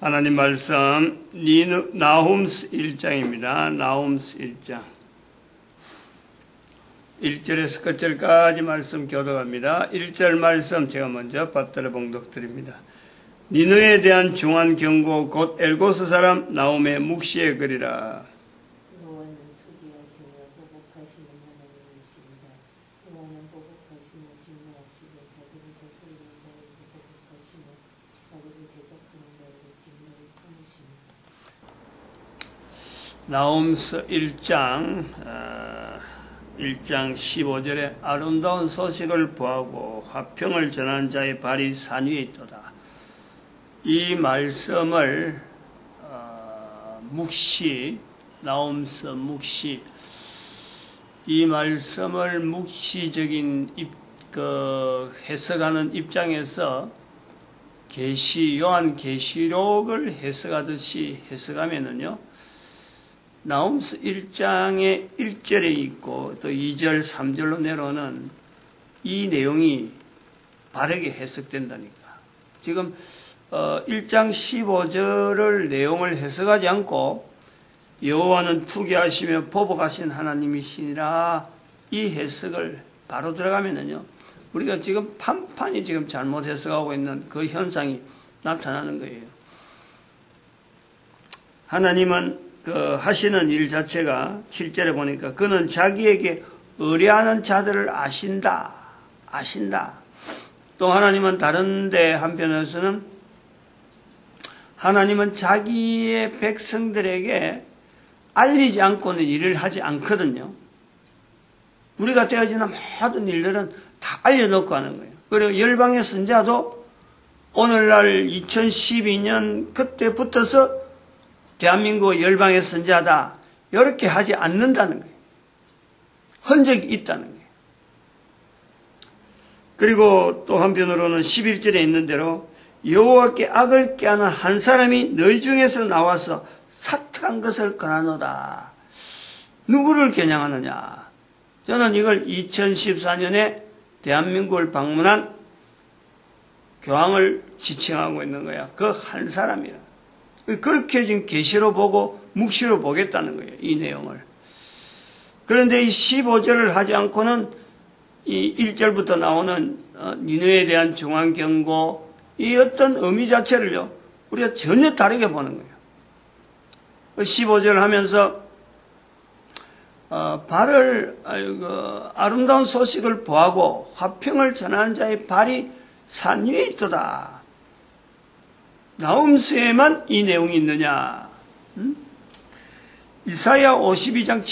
하나님 말씀 나훔스 1장입니다. 나훔스 1장 1절에서 끝절까지 말씀 교독합니다. 1절 말씀 제가 먼저 받들어 봉독드립니다. 니느에 대한 중한 경고 곧 엘고스 사람 나훔의 묵시의 글이라. 여호와는 투기하시며 보복하시는 하나님이십니다. 여호와는 보복하시며 진노하시고 자기를 다스리는 자에게 보복하시며 자기를 대적하는 자에게 진노를 품으십니다. 나훔스 1장 15절에 아름다운 소식을 보하고 화평을 전한 자의 발이 산 위에 있도다. 이 말씀을 나훔스 묵시, 이 말씀을 묵시적인 해석하는 입장에서 요한 계시록을 해석하듯이 해석하면은요, 나훔스 1장의 1절에 있고 또 2절, 3절로 내려오는 이 내용이 바르게 해석된다니까. 지금 1장 15절을 내용을 해석하지 않고 여호와는 투기하시며 보복하신 하나님이시니라 이 해석을 바로 들어가면은요, 우리가 지금 판판이 지금 잘못 해석하고 있는 그 현상이 나타나는 거예요. 하나님은 하시는 일 자체가 7절에 보니까 그는 자기에게 의뢰하는 자들을 아신다. 또 하나님은 다른데 한편에서는 하나님은 자기의 백성들에게 알리지 않고는 일을 하지 않거든요. 우리가 되어지는 모든 일들은 다 알려놓고 하는 거예요. 그리고 열방의 선자도 오늘날 2012년 그때부터서 대한민국 열방의 선자다 이렇게 하지 않는다는 거예요. 흔적이 있다는 거예요. 그리고 또 한편으로는 11절에 있는 대로 여호와께 악을 꾀하는 한 사람이 너희 중에서 나와서 사특한 것을 권하노다. 누구를 겨냥하느냐? 저는 이걸 2014년에 대한민국을 방문한 교황을 지칭하고 있는 거야. 그 한 사람이라. 그렇게 지금 계시로 보고 묵시로 보겠다는 거예요. 이 내용을. 그런데 이 15절을 하지 않고는 이 1절부터 나오는 니느웨에 대한 중한 경고, 이 어떤 의미 자체를요, 우리가 전혀 다르게 보는 거예요. 15절을 하면서 아름다운 소식을 보하고 화평을 전하는 자의 발이 산 위에 있도다. 나훔스에만 이 내용이 있느냐? 이사야 52장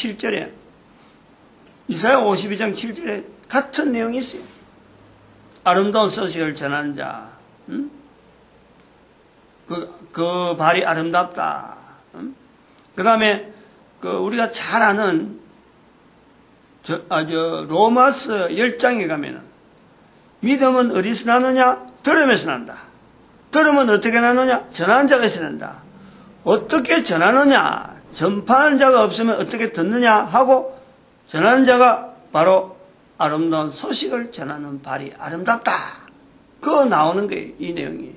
7절에 같은 내용이 있어요. 아름다운 소식을 전하는 자, 그 발이 아름답다. 그 다음에 우리가 잘 아는 로마서 10장에 가면은 믿음은 어디서 나느냐? 들음에서 난다. 들음은 어떻게 나느냐? 전하는 자가 있어야 된다. 어떻게 전하느냐? 전파하는 자가 없으면 어떻게 듣느냐? 하고 전하는 자가 바로 아름다운 소식을 전하는 발이 아름답다. 그거 나오는 거예요. 이 내용이.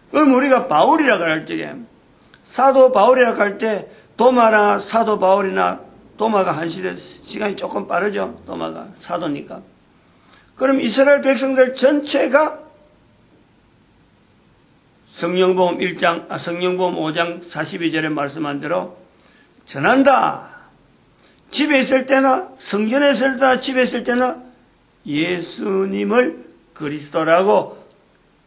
그럼 우리가 바울이라고 할 적에 사도 바울이라고 할 때 도마나 사도 바울이나 도마가 한 시간이 조금 빠르죠. 도마가 사도니까. 그럼 이스라엘 백성들 전체가 성령보험 5장 42절에 말씀한 대로 전한다. 집에 있을 때나 성전에 있을 때나 집에 있을 때나 예수님을 그리스도라고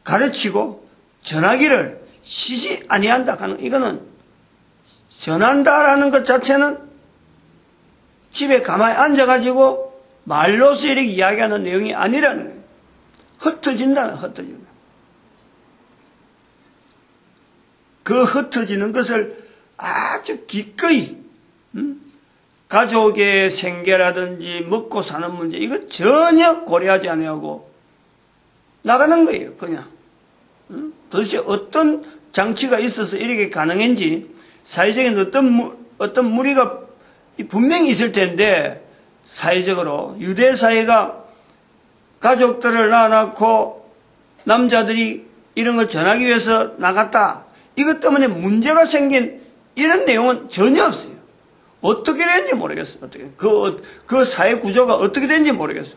가르치고 전하기를 쉬지 아니한다 하는, 이거는 전한다라는 것 자체는 집에 가만히 앉아가지고 말로서 이렇게 이야기하는 내용이 아니라는 거예요. 흩어진다. 그 흩어지는 것을 아주 기꺼이 가족의 생계라든지 먹고 사는 문제, 이거 전혀 고려하지 아니하고 나가는 거예요. 그냥 도대체 어떤 장치가 있어서 이렇게 가능한지, 사회적인 어떤 무리가 분명히 있을 텐데, 사회적으로 유대 사회가 가족들을 낳아놓고 남자들이 이런 걸 전하기 위해서 나갔다. 이것 때문에 문제가 생긴 이런 내용은 전혀 없어요. 어떻게 된지 모르겠어요. 어떻게. 그 사회 구조가 어떻게 된지 모르겠어요.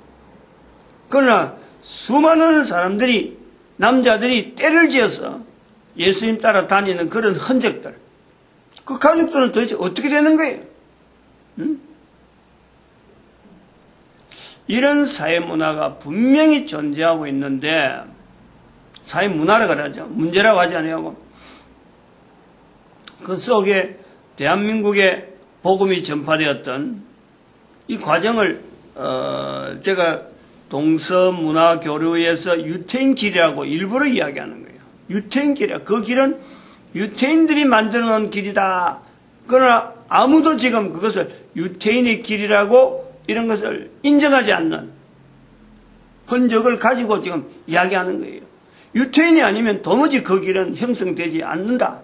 그러나 수많은 사람들이, 남자들이 때를 지어서 예수님 따라 다니는 그런 흔적들. 그 가족들은 도대체 어떻게 되는 거예요? 응? 이런 사회 문화가 분명히 존재하고 있는데, 사회 문화라고 하죠. 문제라고 하지 않냐고. 그 속에 대한민국에 복음이 전파되었던 이 과정을, 제가 동서문화교류에서 유태인길이라고 일부러 이야기하는 거예요. 유태인길이야. 그 길은 유태인들이 만들어 놓은 길이다. 그러나 아무도 지금 그것을 유태인의 길이라고 이런 것을 인정하지 않는 흔적을 가지고 지금 이야기하는 거예요. 유태인이 아니면 도무지 그 길은 형성되지 않는다.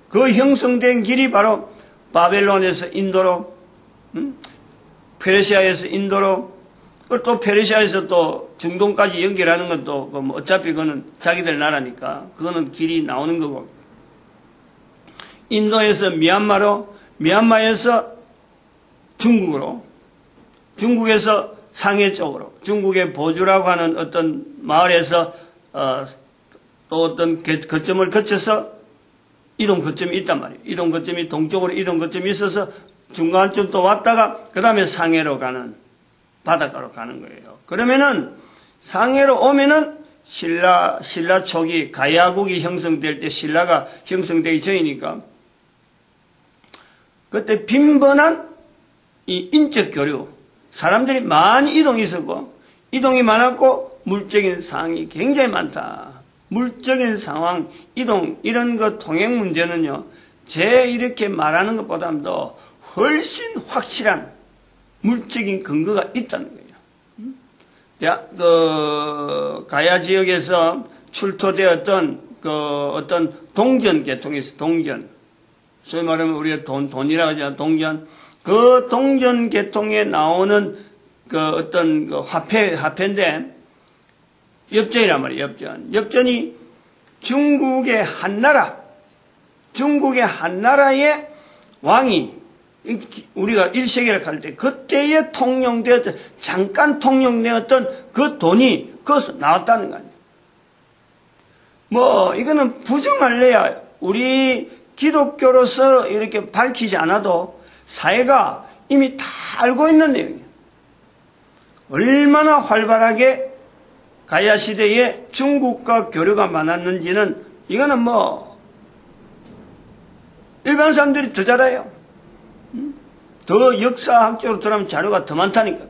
그 형성된 길이 바로 바벨론에서 인도로, 페르시아에서 인도로, 또 페르시아에서 또 중동까지 연결하는 것도 뭐 어차피 그거는 자기들 나라니까 그거는 길이 나오는 거고, 인도에서 미얀마로, 미얀마에서 중국으로, 중국에서 상해 쪽으로, 중국의 보주라고 하는 어떤 마을에서 또 어떤 거점을 거쳐서 이동 거점이 있단 말이에요. 이동 거점이 동쪽으로 이동 거점이 있어서 중간쯤 또 왔다가 그 다음에 상해로 가는, 바닷가로 가는 거예요. 그러면은 상해로 오면은 신라 초기 가야국이 형성될 때, 신라가 형성되기 전이니까 그때 빈번한 이 인적 교류, 사람들이 많이 이동이 있었고, 이동이 많았고 물적인 상황이 굉장히 많다. 물적인 상황, 이동, 이런 거 통행 문제는요, 제 이렇게 말하는 것보다도 훨씬 확실한 물적인 근거가 있다는 거예요. 가야 지역에서 출토되었던 어떤 동전 계통이 있어요. 동전. 소위 말하면 우리가 돈이라고 하잖아요. 동전. 그 동전 계통에 나오는 어떤 화폐인데, 엽전이란 말이에요. 엽전이 중국의 한나라의 왕이, 우리가 1세기를 할 때 그때에 통용되었던, 잠깐 통용되었던 그 돈이 거기서 나왔다는 거 아니에요. 뭐 이거는 부정할래야 우리 기독교로서 이렇게 밝히지 않아도 사회가 이미 다 알고 있는 내용이에요. 얼마나 활발하게 가야 시대에 중국과 교류가 많았는지는, 이거는 뭐 일반 사람들이 더 잘 알아요. 더 역사학적으로 들어가면 자료가 더 많다니까.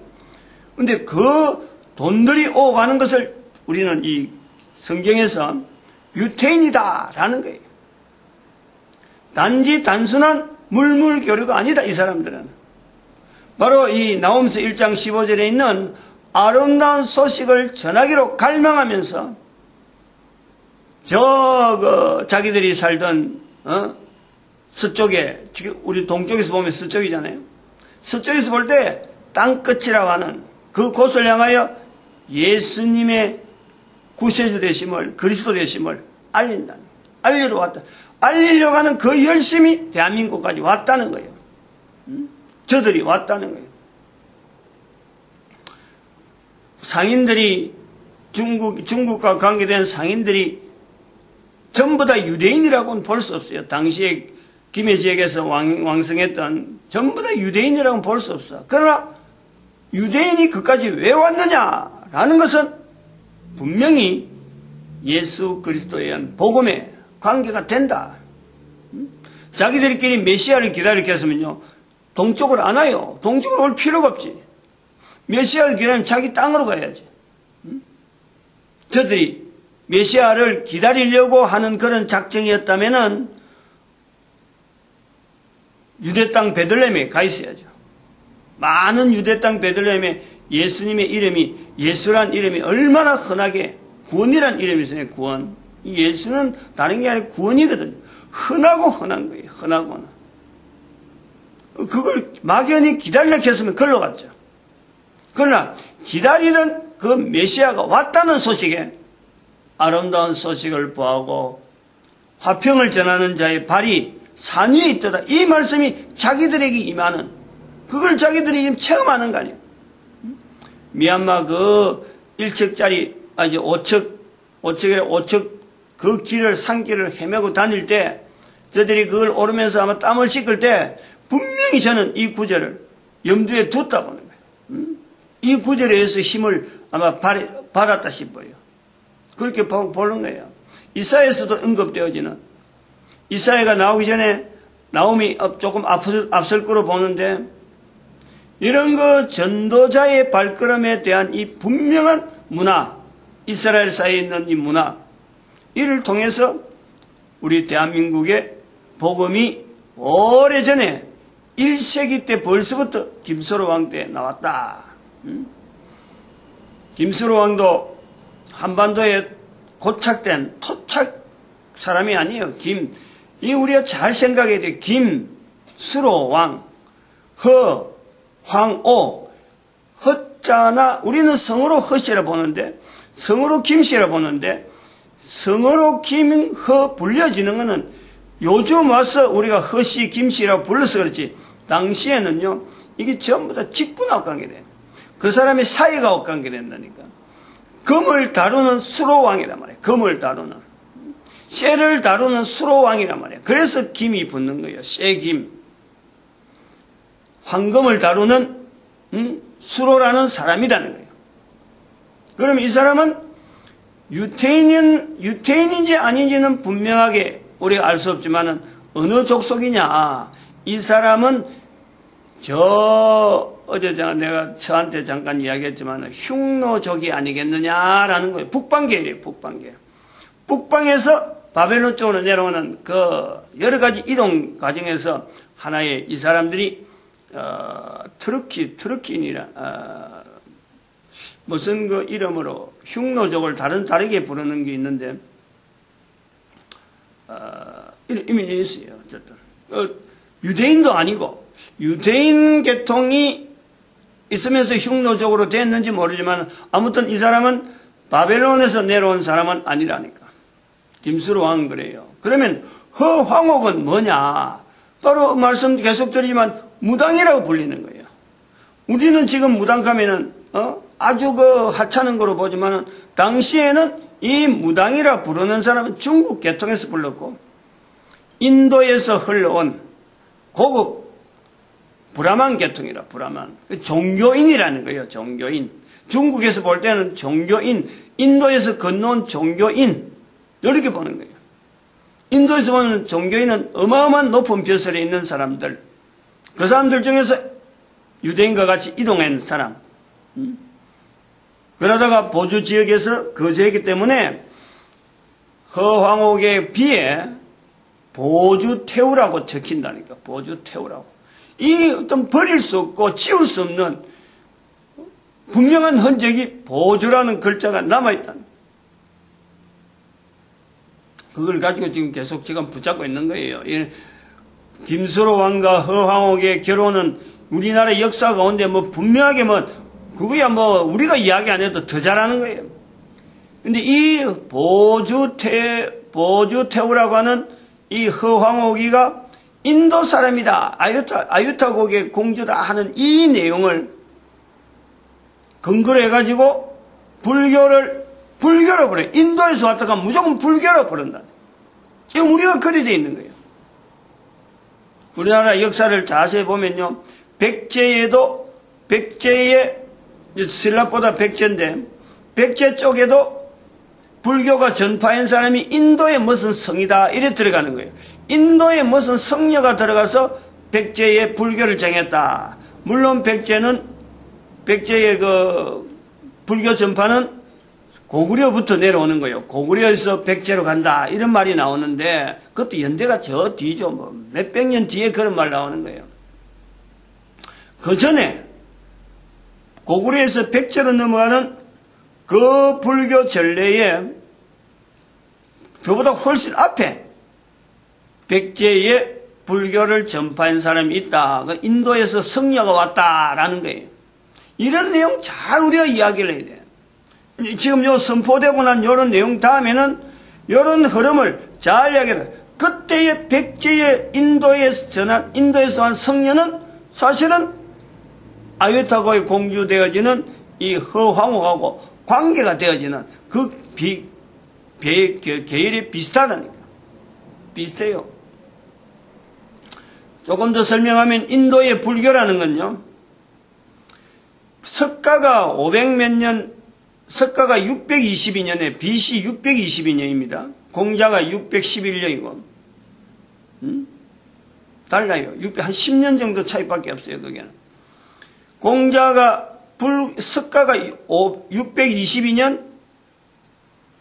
근데 그 돈들이 오가는 것을 우리는 이 성경에서 유태인이다라는 거예요. 단지 단순한 물물교류가 아니다, 이 사람들은. 바로 이 나홈서 1장 15절에 있는 아름다운 소식을 전하기로 갈망하면서 자기들이 살던 서쪽에, 지금 우리 동쪽에서 보면 서쪽이잖아요. 서쪽에서 볼 때 땅끝이라고 하는 그 곳을 향하여 예수님의 구세주 되심을, 그리스도 되심을 알린다. 알리러 왔다. 알리려고 하는 그 열심이 대한민국까지 왔다는 거예요. 저들이 왔다는 거예요. 상인들이, 중국과 관계된 상인들이 전부 다 유대인이라고는 볼 수 없어요. 당시에 김해 지역에서 왕성했던 전부 다 유대인이라고는 볼 수 없어. 그러나 유대인이 그까지 왜 왔느냐라는 것은 분명히 예수 그리스도에 의한 복음에 관계가 된다. 자기들끼리 메시아를 기다리겠으면요, 동쪽으로 안 와요. 동쪽으로 올 필요가 없지. 메시아를 기다리면 자기 땅으로 가야지. 저들이 메시아를 기다리려고 하는 그런 작정이었다면은 유대 땅 베들레헴에 가 있어야죠. 많은 유대 땅 베들레헴에 예수님의 이름이, 예수란 이름이 얼마나 흔하게, 구원이란 이름이 있어요. 구원. 이 예수는 다른 게 아니라 구원이거든요. 흔하고 흔한 거예요. 흔하고 흔한. 그걸 막연히 기다리려고 했으면 걸러 갔죠. 그러나 기다리던 그 메시아가 왔다는 소식에 아름다운 소식을 보하고 화평을 전하는 자의 발이 산 위에 있도다. 이 말씀이 자기들에게 임하는, 그걸 자기들이 지금 체험하는 거 아니에요. 미얀마 그 1척짜리, 5척 그 길을, 산길을 헤매고 다닐 때, 저들이 그걸 오르면서 아마 땀을 씻을 때, 분명히 저는 이 구절을 염두에 뒀다 보는 거예요. 이 구절에 의해서 힘을 아마 받았다 싶어요. 그렇게 보는 거예요. 이사야에서도 언급되어지는, 이사야가 나오기 전에 나옴이 조금 앞설 거로 보는데, 이런 그 전도자의 발걸음에 대한 이 분명한 문화, 이스라엘 사이에 있는 이 문화, 이를 통해서 우리 대한민국의 복음이 오래전에 1세기 때 벌써부터 김수로 왕 때 나왔다. 김수로 왕도 한반도에 고착된 토착 사람이 아니에요. 이 우리가 잘 생각해야 돼. 김수로 왕, 황오, 허자나 우리는 성으로 허씨라 보는데, 성으로 김씨라 보는데, 성으로 김허 불려지는 것은 요즘 와서 우리가 허씨 김씨라고 불러서 그렇지, 당시에는요 이게 전부 다 직분하고 관계돼요. 그 사람이 사이가 관계된다니까. 금을 다루는 수로왕이란 말이에요. 금을 다루는, 쇠를 다루는 수로왕이란 말이에요. 그래서 김이 붙는 거예요. 쇠김. 황금을 다루는 수로라는 사람이라는 거예요. 그럼 이 사람은 유태인인지 아닌지는 분명하게 우리가 알 수 없지만은 어느 족속이냐. 이 사람은 어제 내가 저한테 잠깐 이야기했지만 흉노족이 아니겠느냐라는 거예요. 북방계예요. 북방계. 북방에서 바벨론 쪽으로 내려오는 그 여러 가지 이동 과정에서 하나의 이 사람들이 트루키인이라 무슨 그 이름으로 흉노족을 다르게 부르는 게 있는데 이름이 있어요. 어쨌든 유대인도 아니고 유대인 계통이 있으면서 흉노족으로 됐는지 모르지만 아무튼 이 사람은 바벨론에서 내려온 사람은 아니라니까. 김수로 왕은 그래요. 그러면 허황옥은 뭐냐? 바로 말씀 계속 드리지만 무당이라고 불리는 거예요. 우리는 지금 무당 가면은 아주 그 하찮은 거로 보지만은 당시에는 이 무당이라 부르는 사람은 중국 계통에서 불렀고 인도에서 흘러온 고급 브라만 계통이라. 브라만 종교인이라는 거예요. 종교인. 중국에서 볼 때는 종교인, 인도에서 건너온 종교인 이렇게 보는 거예요. 인도에서 보면 종교인은 어마어마한 높은 벼슬에 있는 사람들, 그 사람들 중에서 유대인과 같이 이동한 사람. 그러다가 보주 지역에서 거주했기 때문에 허황옥에 비해 보주태우라고 적힌다니까. 보주태우라고. 이 어떤 버릴 수 없고 지울 수 없는 분명한 흔적이 보주라는 글자가 남아있다. 그걸 가지고 지금 붙잡고 있는 거예요. 김수로 왕과 허황옥의 결혼은 우리나라 역사 가운데 분명하게 그거야 우리가 이야기 안 해도 더 잘하는 거예요. 근데 이 보주태우라고 하는 이 허황옥이가 인도 사람이다. 아유타국의 공주다 하는 이 내용을 근거로 해가지고 불교로 버려. 인도에서 왔다가 무조건 불교로 버린다. 이거 우리가 그리 돼 있는 거예요. 우리나라 역사를 자세히 보면요. 백제에 신라보다 백제인데, 백제 쪽에도 불교가 전파한 사람이 인도의 무슨 성이다. 이래 들어가는 거예요. 인도의 무슨 성녀가 들어가서 백제의 불교를 정했다. 물론 백제의 그 불교 전파는 고구려부터 내려오는 거예요. 고구려에서 백제로 간다. 이런 말이 나오는데, 그것도 연대가 저 뒤죠. 몇백 년 뒤에 그런 말 나오는 거예요. 그 전에 고구려에서 백제로 넘어가는 그 불교 전례에 그보다 훨씬 앞에 백제의 불교를 전파한 사람이 있다. 인도에서 성녀가 왔다라는 거예요. 이런 내용 잘 우리가 이야기를 해야 돼요. 지금 선포되고 난 이런 내용 다음에는 이런 흐름을 잘 이야기해라. 그때의 백제의 인도에서 한 성녀는 사실은 아유타고에 공주되어지는 이 허황옥하고 관계가 되어지는 그 계열이 비슷하다니까. 비슷해요. 조금 더 설명하면 인도의 불교라는 건요, 석가가 500몇 년, 석가가 622년에 BC 622년입니다. 공자가 611년이고, 달라요. 한 10년 정도 차이밖에 없어요, 그게는. 석가가 622년인가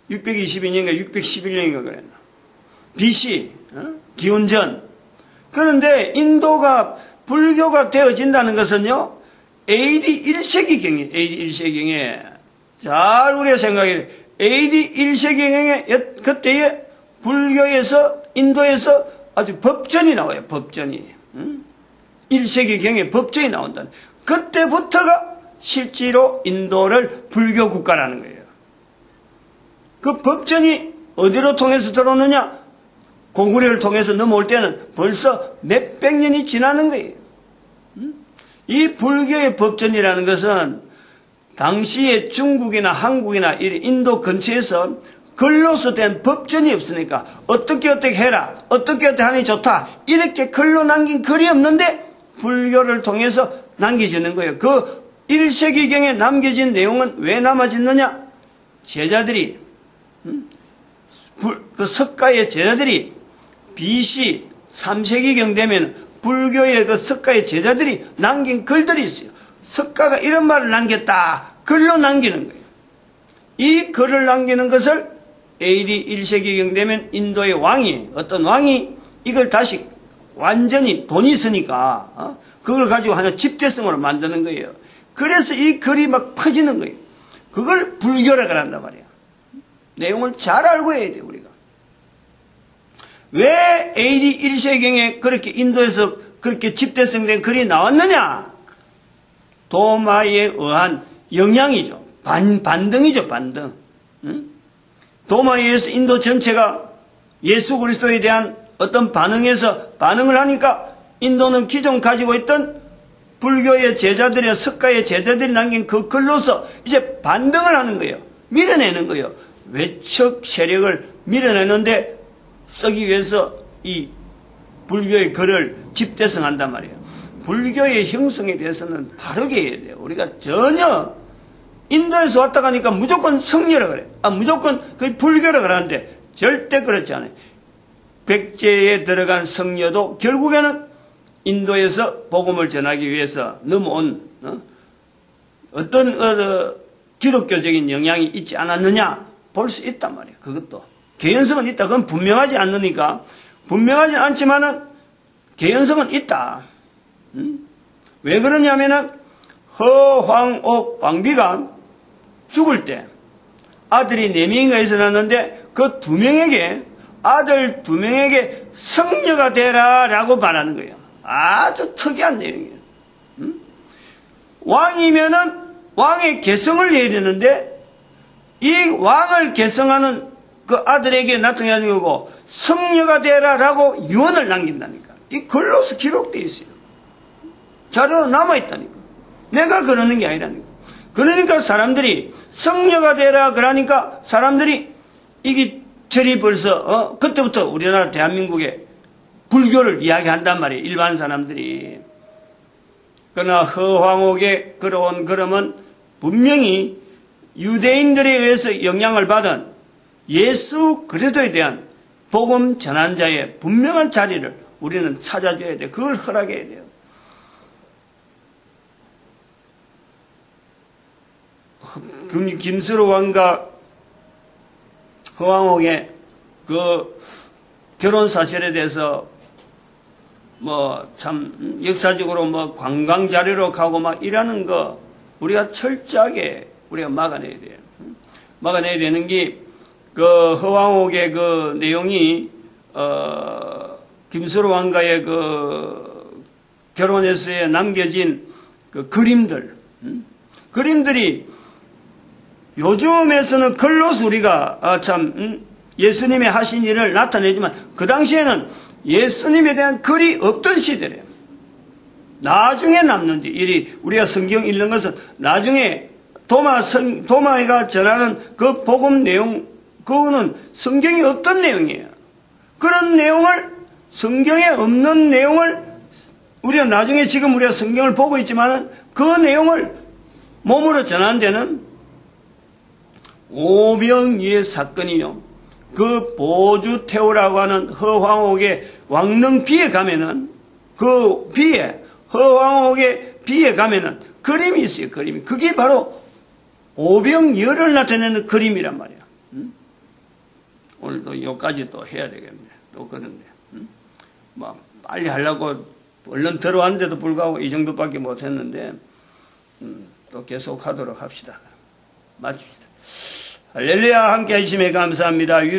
611년인가 그랬나. BC, 기원전. 그런데 인도가 불교가 되어진다는 것은요, AD 1세기경에, AD 1세기경에, 잘 우리가 생각해야 돼. AD 1세기경에, 그때에 불교에서, 인도에서 아주 법전이 나와요, 법전이. 1세기경에 법전이 나온다. 그때부터가 실제로 인도를 불교 국가라는 거예요. 그 법전이 어디로 통해서 들어오느냐? 고구려를 통해서 넘어올 때는 벌써 몇백 년이 지나는 거예요. 이 불교의 법전이라는 것은 당시에 중국이나 한국이나 인도 근처에서 글로서 된 법전이 없으니까 어떻게 해라, 어떻게 하니 좋다, 이렇게 글로 남긴 글이 없는데 불교를 통해서 남겨지는 거예요. 그 1세기경에 남겨진 내용은 왜 남아졌느냐? 제자들이, 그 석가의 제자들이 BC 3세기경 되면 불교의 그 석가의 제자들이 남긴 글들이 있어요. 석가가 이런 말을 남겼다. 글로 남기는 거예요. 이 글을 남기는 것을 AD 1세기경 되면 인도의 왕이, 어떤 왕이 이걸 다시 완전히 돈이 있으니까, 그걸 가지고 하나 집대성으로 만드는 거예요. 그래서 이 글이 막 퍼지는 거예요. 그걸 불교라고 한단 말이야. 내용을 잘 알고 해야 돼요, 우리가. 왜 AD 1세기경에 그렇게 인도에서 그렇게 집대성된 글이 나왔느냐? 도마에 의한 영향이죠. 반등이죠, 반등. 도마에 의해서 인도 전체가 예수 그리스도에 대한 어떤 반응을 하니까 인도는 기존 가지고 있던 불교의 제자들의 석가의 제자들이 남긴 그 글로서 이제 반등을 하는 거예요. 밀어내는 거예요. 외척 세력을 밀어내는데 쓰기 위해서 이 불교의 글을 집대성한단 말이에요. 불교의 형성에 대해서는 바르게 해야 돼요. 우리가 전혀 인도에서 왔다 가니까 무조건 성녀라 그래. 무조건 그 불교라 그러는데 절대 그렇지 않아요. 백제에 들어간 성녀도 결국에는 인도에서 복음을 전하기 위해서 넘어온 어떤 기독교적인 영향이 있지 않았느냐 볼 수 있단 말이에요. 그것도 개연성은 있다. 그건 분명하지 않으니까, 분명하지 않지만은 개연성은 있다. 왜 그러냐면은 허황옥 왕비가 죽을 때 아들이 4명인가 해서 낳았는데 그 2명에게, 아들 2명에게 성녀가 되라 라고 말하는 거예요. 아주 특이한 내용이에요. 왕이면은 왕의 개성을 내야 되는데 이 왕을 개성하는 그 아들에게 나타나는 거고 성녀가 되라 라고 유언을 남긴다니까. 이 글로서 기록되어 있어요. 자료로 남아있다니까. 내가 그러는 게 아니라니까. 그러니까 사람들이 성녀가 되라 그러니까 사람들이 이게 절이 벌써 그때부터 우리나라 대한민국에 불교를 이야기한단 말이에요. 일반 사람들이. 그러나 허황옥에 걸어온 걸음은 분명히 유대인들에 의해서 영향을 받은 예수 그리스도에 대한 복음 전환자의 분명한 자리를 우리는 찾아줘야 돼요. 그걸 허락해야 돼요. 김수로 왕과 허황옥의 그 결혼 사실에 대해서 참 역사적으로 관광 자료로 가고 이라는 거 우리가 철저하게 우리가 막아내야 돼요. 막아내야 되는 게 그 허황옥의 그 내용이 김수로 왕과의 그 결혼에서 남겨진 그 그림들이 요즘에서는 글로서 우리가 참 예수님의 하신 일을 나타내지만 그 당시에는 예수님에 대한 글이 없던 시대래요. 나중에 남는지 일이 우리가 성경 읽는 것은 나중에 도마가 전하는 그 복음 내용 그거는 성경에 없던 내용이에요. 그런 내용을 성경에 없는 내용을 우리가 나중에 지금 우리가 성경을 보고 있지만은 그 내용을 몸으로 전한 데는 오병이의 사건이요. 그 보주태우라고 하는 허황옥의 왕릉비에 가면은 그 비에 허황옥의 비에 가면은 그림이 있어요. 그림이. 그게 바로 오병이어를 나타내는 그림이란 말이야. 오늘도 여기까지 또 해야 되겠네. 또 그런데 뭐 빨리 하려고 얼른 들어왔는데도 불구하고 이 정도밖에 못했는데 또 계속 하도록 합시다. 마칩시다. 할렐루야. 함께 하심에 감사합니다.